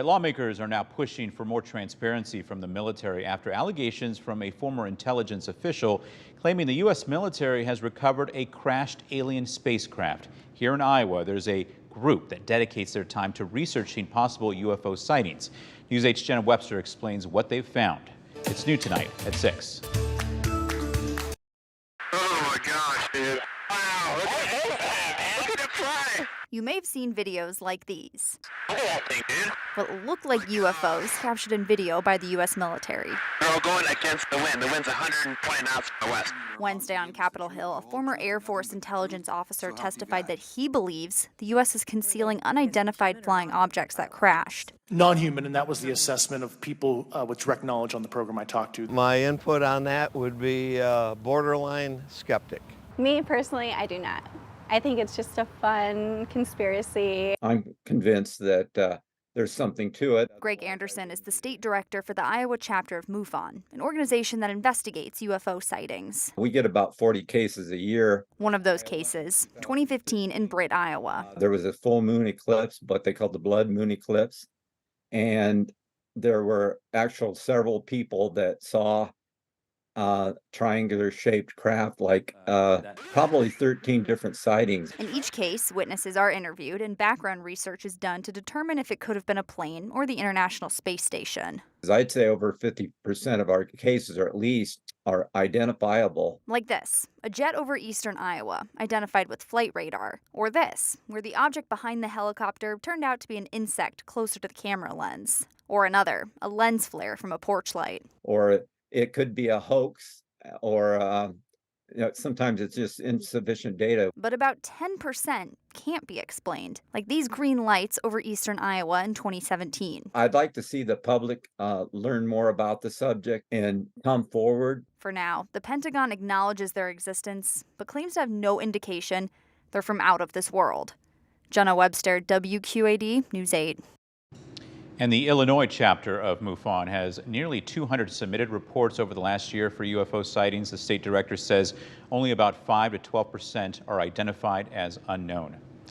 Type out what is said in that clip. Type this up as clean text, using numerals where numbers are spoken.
Lawmakers are now pushing for more transparency from the military after allegations from a former intelligence official claiming the U.S. military has recovered a crashed alien spacecraft. Here in Iowa, there's a group that dedicates their time to researching possible UFO sightings. News 8's Jenna Webster explains what they've found. It's new tonight at 6. Oh my gosh, dude. Wow, look at it fly. You may have seen videos like these. Look at that thing, dude. What look like UFOs captured in video by the U.S. military. They're all going against the wind. The wind's 120 knots from the west. Wednesday on Capitol Hill, a former Air Force intelligence officer testified that he believes the U.S. is concealing unidentified flying objects that crashed. Non-human, and that was the assessment of people with direct knowledge on the program I talked to. My input on that would be borderline skeptic. Me personally, I do not. I think it's just a fun conspiracy. I'm convinced that there's something to it. Greg Anderson is the state director for the Iowa chapter of MUFON, an organization that investigates UFO sightings. We get about 40 cases a year. One of those cases, 2015 in Britt, Iowa. There was a full moon eclipse, what they called the blood moon eclipse. And there were several people that saw triangular shaped craft, like probably 13 different sightings. In each case, witnesses are interviewed and background research is done to determine if it could have been a plane or the International Space Station. I'd say over 50% of our cases, or at least, are identifiable. Like this, a jet over eastern Iowa, identified with flight radar. Or this, where the object behind the helicopter turned out to be an insect closer to the camera lens. Or another, a lens flare from a porch light. Or it could be a hoax, or sometimes it's just insufficient data. But about 10% can't be explained, like these green lights over eastern Iowa in 2017. I'd like to see the public learn more about the subject and come forward. For now, the Pentagon acknowledges their existence, but claims to have no indication they're from out of this world. Jenna Webster, WQAD News 8. And the Illinois chapter of MUFON has nearly 200 submitted reports over the last year for UFO sightings. The state director says only about 5 to 12% are identified as unknown.